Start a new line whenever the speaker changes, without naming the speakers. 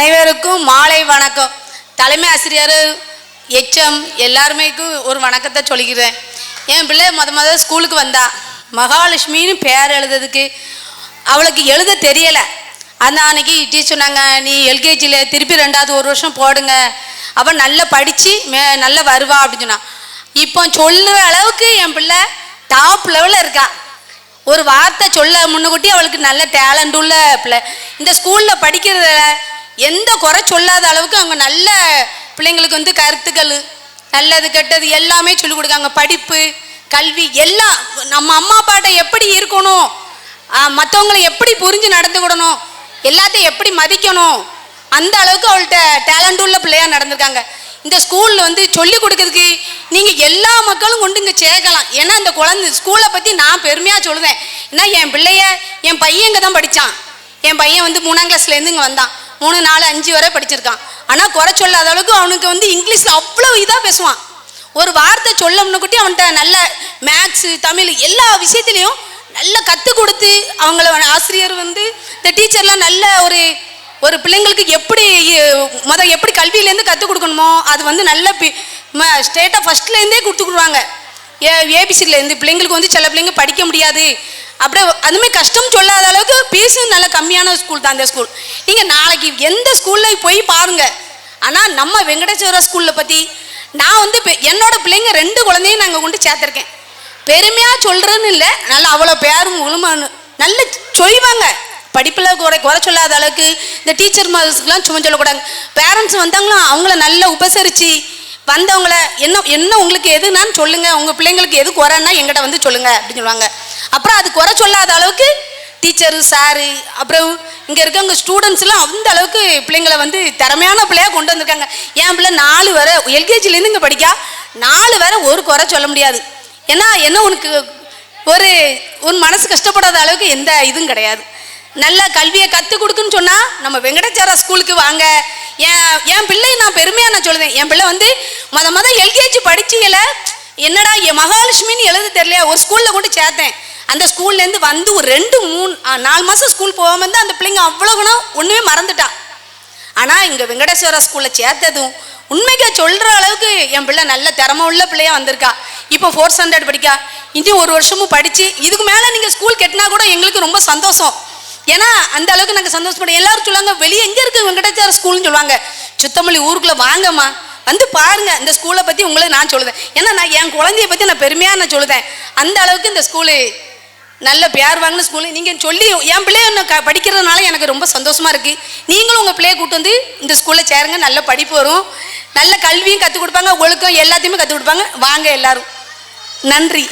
அனைவருக்கும் மாலை வணக்கம். தலைமை ஆசிரியர் எச்எம் எல்லாருமேக்கும் ஒரு வணக்கத்தை சொல்லிக்கிறேன். என் பிள்ளை முத ஸ்கூலுக்கு வந்தா மகாலட்சுமின்னு பேர் எழுதுறதுக்கு அவளுக்கு எழுத தெரியலை. அந்த அன்னைக்கு டீச்சர் சொன்னாங்க, நீ எல்கேஜியில் திருப்பி 2வது ஒரு வருஷம் போடுங்க, அவள் நல்லா படித்து நல்லா வருவா அப்படின்னு சொன்னான். இப்போ சொல்லுற அளவுக்கு என் பிள்ளை டாப் லெவலில் இருக்கா. ஒரு வார்த்தை சொல்ல முன்னுக்கூட்டி அவளுக்கு நல்ல டேலண்ட் உள்ள பிள்ளை. இந்த ஸ்கூலில் படிக்கிறதுல எந்த குறை சொல்லாத அளவுக்கு அவங்க நல்ல பிள்ளைங்களுக்கு வந்து கருத்துக்கள் நல்லது கெட்டது எல்லாமே சொல்லிக் கொடுக்காங்க. படிப்பு கல்வி எல்லாம் நம்ம அம்மா அப்பாட்ட எப்படி இருக்கணும், மற்றவங்களை எப்படி புரிஞ்சு நடந்துக்கிடணும், எல்லாத்தையும் எப்படி மதிக்கணும், அந்த அளவுக்கு அவள்கிட்ட டேலண்ட் உள்ள பிள்ளையாக நடந்திருக்காங்க. இந்த ஸ்கூலில் வந்து சொல்லிக் கொடுக்கறதுக்கு நீங்கள் எல்லா மக்களும் கொண்டு இங்கே சேர்க்கலாம். ஏன்னா இந்த குழந்தை ஸ்கூலை பற்றி நான் பெருமையாக சொல்லுவேன். ஏன்னா என் பையன் இங்கே தான் படித்தான். என் பையன் வந்து 3ஆம் கிளாஸ்லேருந்து இங்கே வந்தான். 3, 4, 5 வரை படிச்சிருக்கான். ஆனால் குறை சொல்லாத அளவுக்கு அவனுக்கு வந்து இங்கிலீஷில் அவ்வளோ இதாக பேசுவான். ஒரு வார்த்தை சொல்லணுக்குட்டி அவன்கிட்ட நல்ல மேக்ஸு தமிழ் எல்லா விஷயத்துலேயும் நல்லா கற்றுக் கொடுத்து அவங்கள ஆசிரியர் வந்து இந்த டீச்சர்லாம் நல்ல ஒரு பிள்ளைங்களுக்கு எப்படி எப்படி கல்வியிலேருந்து கற்றுக் கொடுக்கணுமோ அது வந்து நல்ல ஸ்டேட்டாக ஃபஸ்ட்லேருந்தே கொடுத்துக்குடுவாங்க. ஏபிசிலேருந்து பிள்ளைங்களுக்கு வந்து சில பிள்ளைங்க படிக்க முடியாது, அப்படியே அதுமாதிரி கஷ்டம் சொல்லாத அளவுக்கு ஃபீஸும் நல்ல கம்மியான ஸ்கூல் தான் அந்த ஸ்கூல். நீங்கள் நாளைக்கு எந்த ஸ்கூலில் போய் பாருங்கள். ஆனால் நம்ம வெங்கடேஸ்வரா ஸ்கூலில் பற்றி நான் வந்து என்னோட பிள்ளைங்க 2 குழந்தையும் நாங்கள் கொண்டு சேர்த்துருக்கேன். பெருமையாக சொல்கிறேன்னு இல்லை, நல்லா அவ்வளோ பேரும் உளுமானு நல்ல சொல்லுவாங்க. படிப்பில் குறை சொல்லாத அளவுக்கு இந்த டீச்சர் மதர்ஸ்க்கெலாம் சும்மா சொல்லக்கூடாது. பேரண்ட்ஸ் வந்தாங்களும் அவங்கள நல்லா உபசரித்து வந்தவங்கள என்ன உங்களுக்கு எதுனான்னு சொல்லுங்கள், உங்கள் பிள்ளைங்களுக்கு எது குறைன்னா எங்கிட்ட வந்து சொல்லுங்கள் அப்படின்னு சொல்லுவாங்க. அப்புறம் அது குறை சொல்லாத அளவுக்கு டீச்சரு சாரு அப்புறம் இங்கே இருக்கவங்க ஸ்டூடெண்ட்ஸ்லாம் அந்த அளவுக்கு பிள்ளைங்களை வந்து திறமையான பிள்ளையாக கொண்டு வந்திருக்காங்க. என் பிள்ளை 4 வரை எல்கேஜிலேருந்து இங்கே படிக்கா 4 வரை ஒரு குறை சொல்ல முடியாது. ஏன்னா என்ன உனக்கு உன் மனசு கஷ்டப்படாத அளவுக்கு எந்த இதுவும் கிடையாது. நல்ல கல்வியை கற்றுக் கொடுக்குன்னு சொன்னால் நம்ம வெங்கடேஸ்வரா ஸ்கூலுக்கு வாங்க. என் பிள்ளை நான் பெருமையாக நான் சொல்லுவேன். என் பிள்ளை வந்து முத எல்கேஜி படிச்சிக்கல, என்னடா என் மகாலட்சுமின்னு எழுத தெரியலையா, ஒரு ஸ்கூலில் கொண்டு சேர்த்தேன். அந்த ஸ்கூல்லேருந்து வந்து ஒரு 2, 3, 4 மாதம் ஸ்கூல் போகாமல் வந்து அந்த பிள்ளைங்க அவ்வளோக்குன்னா ஒன்றுமே மறந்துட்டான். ஆனால் இங்கே வெங்கடேஸ்வரா ஸ்கூலில் சேர்த்ததும் உண்மைக்கு சொல்கிற அளவுக்கு என் பிள்ளை நல்ல திறமை உள்ள பிள்ளையாக வந்திருக்கா. இப்போ 4th ஸ்டாண்டர்ட் படிக்கா. இன்னும் ஒரு வருஷமும் படித்து இதுக்கு மேலே நீங்கள் ஸ்கூல் கட்டினா கூட எங்களுக்கு ரொம்ப சந்தோஷம். ஏன்னா அந்த அளவுக்கு நாங்கள் சந்தோஷப்படும். எல்லாரும் சொல்லுவாங்க, வெளியே எங்கே இருக்குது வெங்கடேஸ்வரா ஸ்கூல்னு சொல்லுவாங்க. சுத்தமல்லி ஊருக்குள்ளே வாங்கம்மா, வந்து பாருங்கள் இந்த ஸ்கூலை பற்றி உங்களுக்கு நான் சொல்லுவேன். ஏன்னா நான் என் குழந்தைய பற்றி நான் பெருமையாக நான் சொல்லுவேன். அந்த அளவுக்கு இந்த ஸ்கூலு நல்ல பேர் வாங்கின ஸ்கூலு. நீங்கள் சொல்லி என் பிள்ளைய படிக்கிறதுனால எனக்கு ரொம்ப சந்தோஷமாக இருக்குது. நீங்களும் உங்கள் பிள்ளைய கூட்டு வந்து இந்த ஸ்கூலில் சேருங்க. நல்ல படிப்பு வரும், நல்ல கல்வியும் கற்றுக் கொடுப்பாங்க, ஒழுக்கம் எல்லாத்தையுமே கற்றுக் கொடுப்பாங்க. வாங்க எல்லாரும். நன்றி.